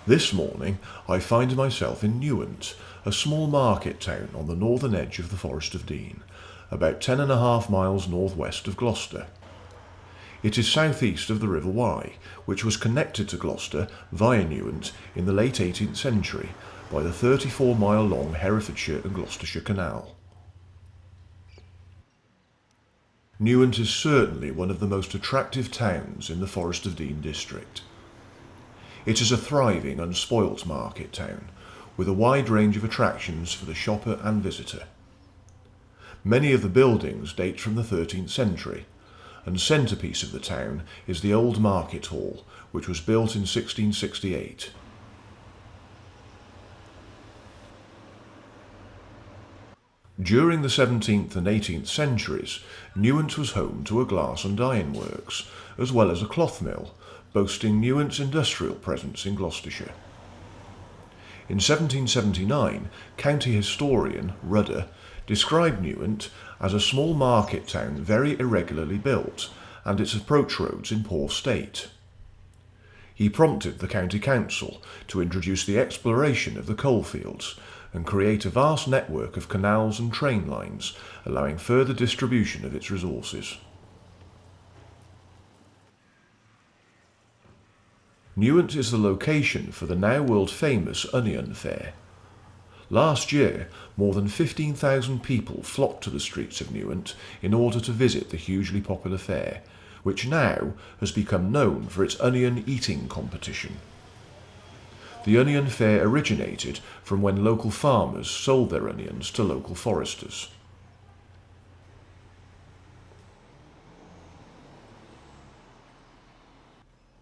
This morning I find myself in Newent, a small market town on the northern edge of the Forest of Dean, about 10.5 miles northwest of Gloucester. It is southeast of the River Wye, which was connected to Gloucester via Newent in the late 18th century by the 34-mile-long Herefordshire and Gloucestershire Canal. Newent is certainly one of the most attractive towns in the Forest of Dean district. It is a thriving, unspoilt market town, with a wide range of attractions for the shopper and visitor. Many of the buildings date from the 13th century, and centrepiece of the town is the old market hall, which was built in 1668. During the 17th and 18th centuries, Newent was home to a glass and iron works, as well as a cloth mill, boasting Newent's industrial presence in Gloucestershire. In 1779, county historian Rudder described Newent as a small market town very irregularly built, and its approach roads in poor state. He prompted the county council to introduce the exploration of the coalfields and create a vast network of canals and train lines, allowing further distribution of its resources. Newent is the location for the now world-famous Onion Fair. Last year, more than 15,000 people flocked to the streets of Newent in order to visit the hugely popular fair, which now has become known for its onion eating competition. The Onion Fair originated from when local farmers sold their onions to local foresters.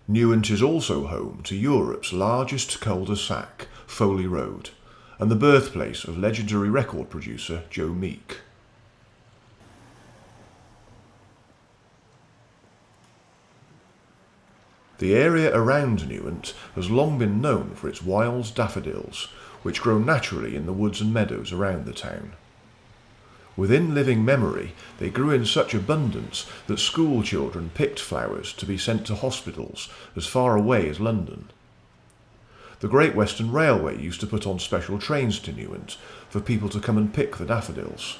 Newent is also home to Europe's largest cul-de-sac, Foley Road, and the birthplace of legendary record producer Joe Meek. The area around Newent has long been known for its wild daffodils, which grow naturally in the woods and meadows around the town. Within living memory, they grew in such abundance that school children picked flowers to be sent to hospitals as far away as London. The Great Western Railway used to put on special trains to Newent for people to come and pick the daffodils.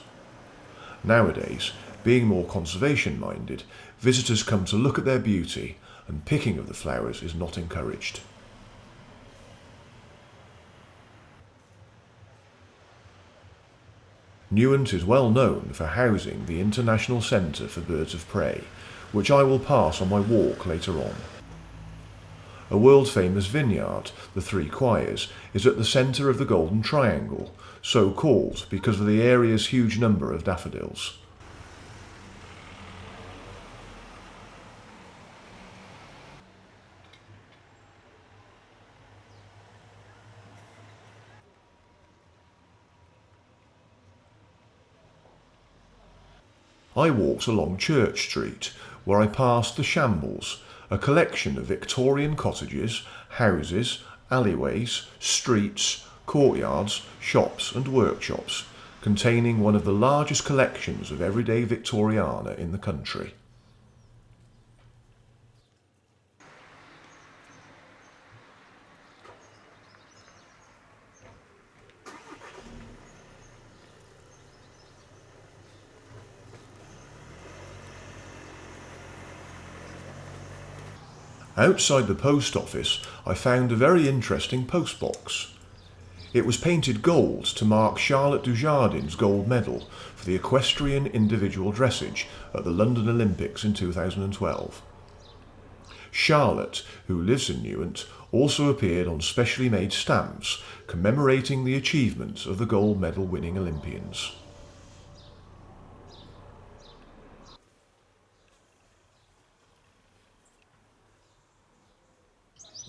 Nowadays, being more conservation-minded, visitors come to look at their beauty, and picking of the flowers is not encouraged. Newent is well known for housing the International Centre for Birds of Prey, which I will pass on my walk later on. A world-famous vineyard, the Three Choirs, is at the centre of the Golden Triangle, so called because of the area's huge number of daffodils. I walked along Church Street, where I passed the Shambles, a collection of Victorian cottages, houses, alleyways, streets, courtyards, shops and workshops, containing one of the largest collections of everyday Victoriana in the country. Outside the post office, I found a very interesting postbox. It was painted gold to mark Charlotte Dujardin's gold medal for the equestrian individual dressage at the London Olympics in 2012. Charlotte, who lives in Newent, also appeared on specially made stamps commemorating the achievements of the gold medal winning Olympians.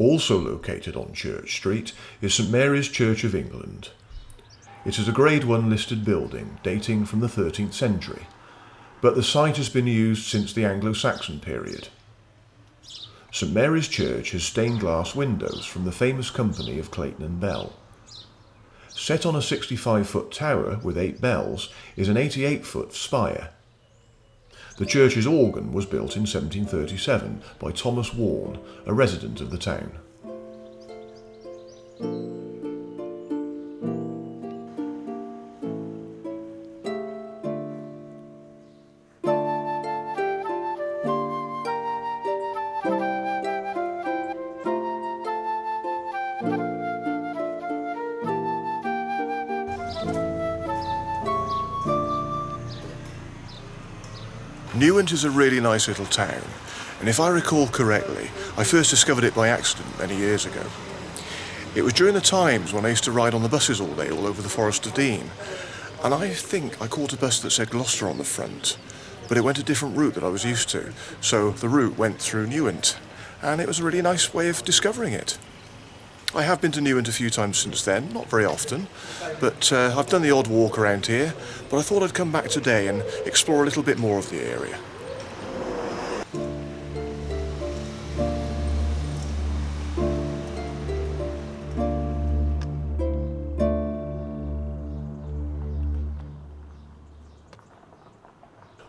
Also located on Church Street is St Mary's Church of England. It is a Grade 1 listed building dating from the 13th century, but the site has been used since the Anglo-Saxon period. St Mary's Church has stained glass windows from the famous company of Clayton and Bell. Set on a 65-foot tower with 8 bells is an 88-foot spire. The church's organ was built in 1737 by Thomas Warne, a resident of the town. Newent is a really nice little town, and if I recall correctly, I first discovered it by accident many years ago. It was during the times when I used to ride on the buses all day all over the Forest of Dean, and I think I caught a bus that said Gloucester on the front, but it went a different route that I was used to, so the route went through Newent, and it was a really nice way of discovering it. I have been to Newent a few times since then, not very often, but I've done the odd walk around here, but I thought I'd come back today and explore a little bit more of the area.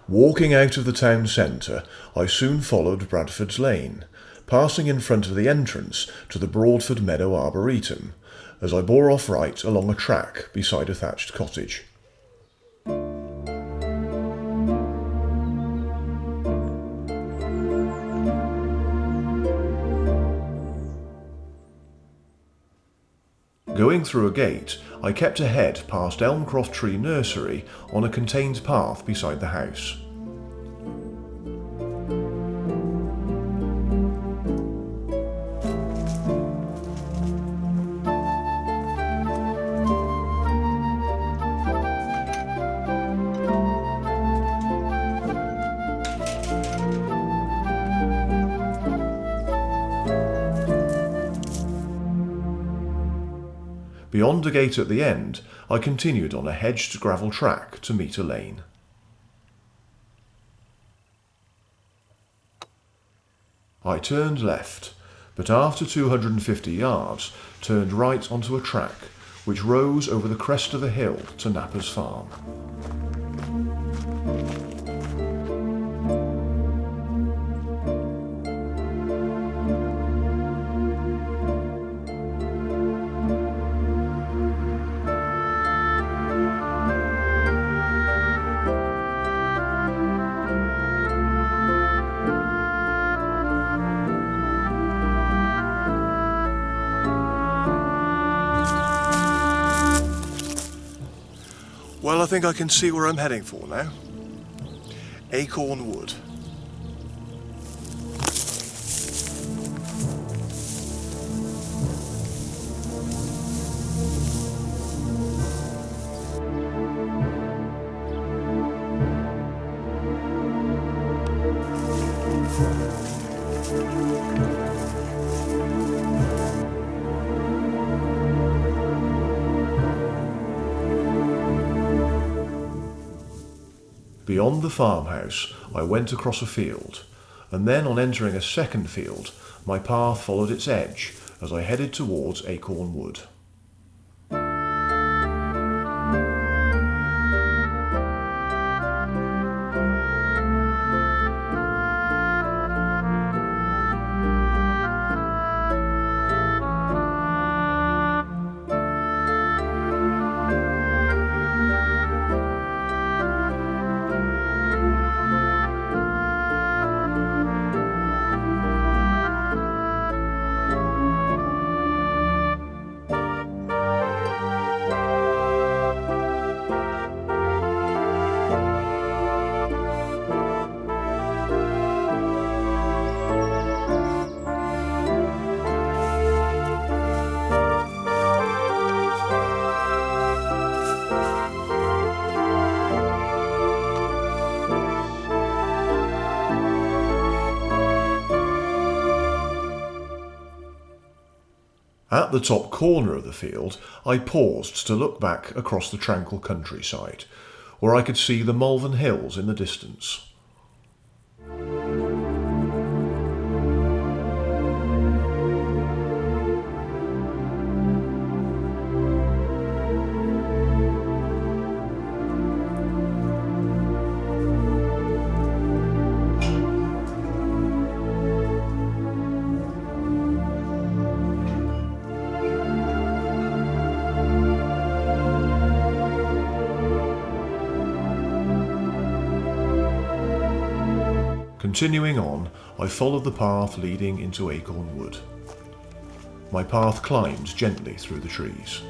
Walking out of the town centre, I soon followed Bradford's Lane, passing in front of the entrance to the Broadford Meadow Arboretum, as I bore off right along a track beside a thatched cottage. Going through a gate, I kept ahead past Elmcroft Tree Nursery on a contained path beside the house. Beyond a gate at the end, I continued on a hedged gravel track to meet a lane. I turned left, but after 250 yards, turned right onto a track which rose over the crest of a hill to Napper's Farm. Well, I think I can see where I'm heading for now. Acorn Wood. Beyond the farmhouse, I went across a field, and then on entering a second field, my path followed its edge as I headed towards Acorn Wood. At the top corner of the field, I paused to look back across the tranquil countryside, where I could see the Malvern Hills in the distance. Continuing on, I followed the path leading into Acorn Wood. My path climbed gently through the trees.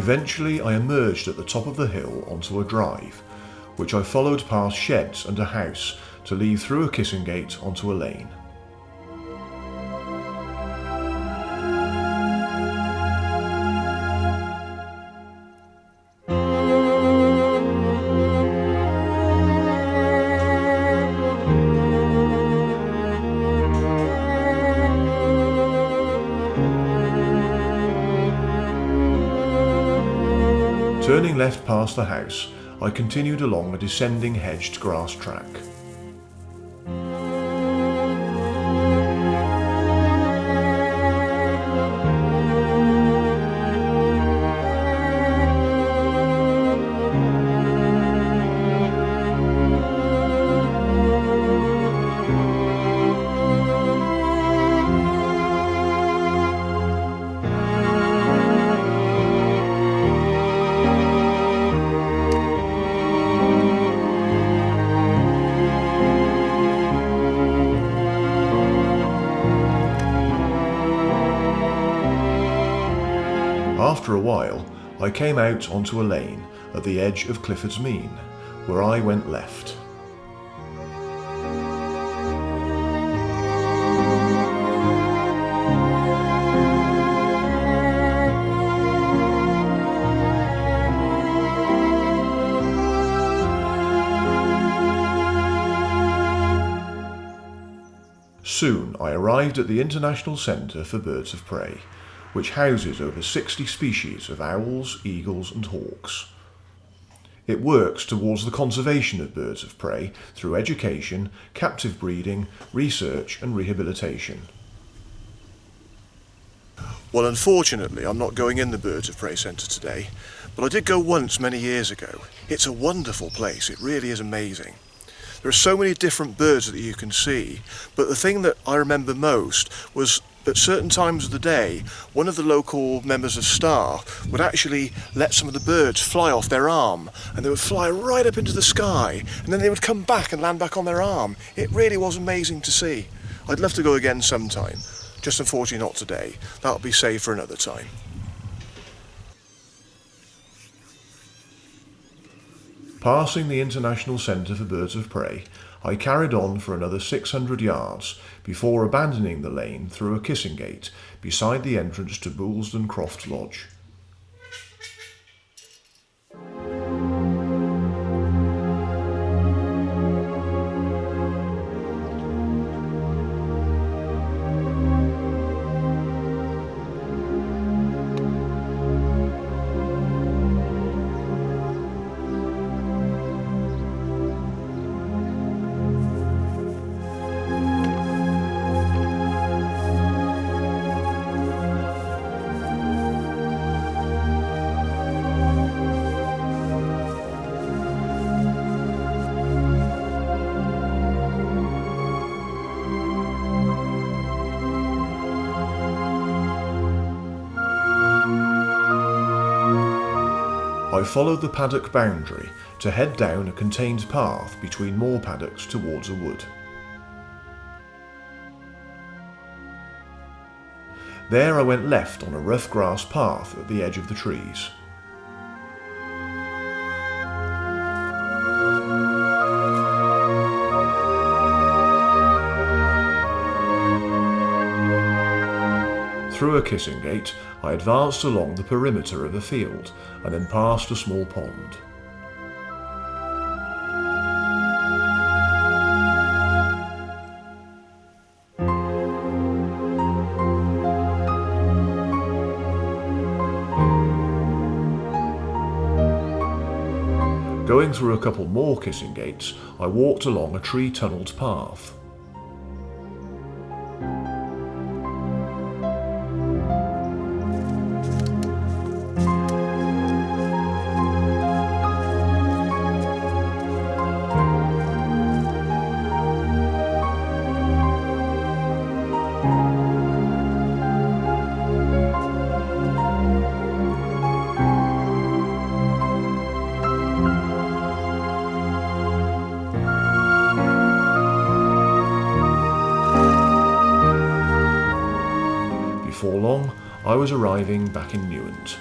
Eventually I emerged at the top of the hill onto a drive, which I followed past sheds and a house to lead through a kissing gate onto a lane. Turning left past the house, I continued along a descending hedged grass track. After a while, I came out onto a lane at the edge of Clifford's Mesne, where I went left. Soon I arrived at the International Centre for Birds of Prey, which houses over 60 species of owls, eagles and hawks. It works towards the conservation of birds of prey through education, captive breeding, research and rehabilitation. Well, unfortunately, I'm not going in the Birds of Prey Centre today, but I did go once many years ago. It's a wonderful place, it really is amazing. There are so many different birds that you can see, but the thing that I remember most was at certain times of the day, one of the local members of staff would actually let some of the birds fly off their arm, and they would fly right up into the sky, and then they would come back and land back on their arm. It really was amazing to see. I'd love to go again sometime, just unfortunately not today. That'll be saved for another time. Passing the International Centre for Birds of Prey, I carried on for another 600 yards before abandoning the lane through a kissing gate beside the entrance to Boulsden Croft Lodge. I followed the paddock boundary to head down a contained path between more paddocks towards a wood. There I went left on a rough grass path at the edge of the trees. Through a kissing gate, I advanced along the perimeter of a field and then past a small pond. Going through a couple more kissing gates, I walked along a tree-tunnelled path. Before long, I was arriving back in Newent.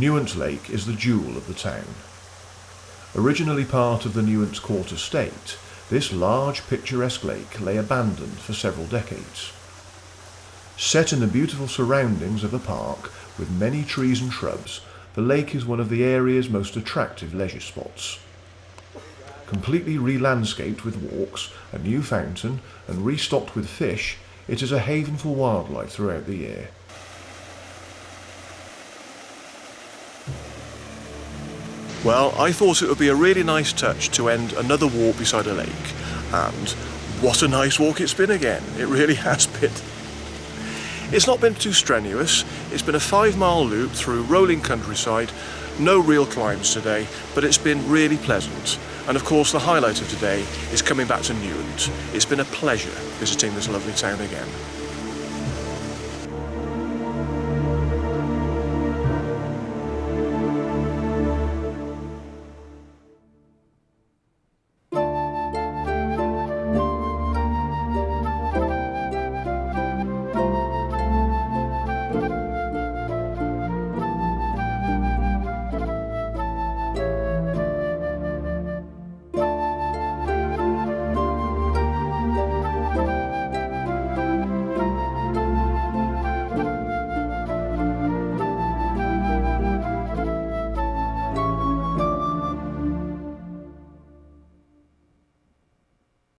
Newent Lake is the jewel of the town. Originally part of the Newent Court estate, this large picturesque lake lay abandoned for several decades. Set in the beautiful surroundings of a park with many trees and shrubs, the lake is one of the area's most attractive leisure spots. Completely re-landscaped with walks, a new fountain, and restocked with fish, it is a haven for wildlife throughout the year. Well, I thought it would be a really nice touch to end another walk beside a lake, and what a nice walk it's been again. It really has been. It's not been too strenuous. It's been a 5-mile loop through rolling countryside, no real climbs today, but it's been really pleasant. And of course the highlight of today is coming back to Newent. It's been a pleasure visiting this lovely town again.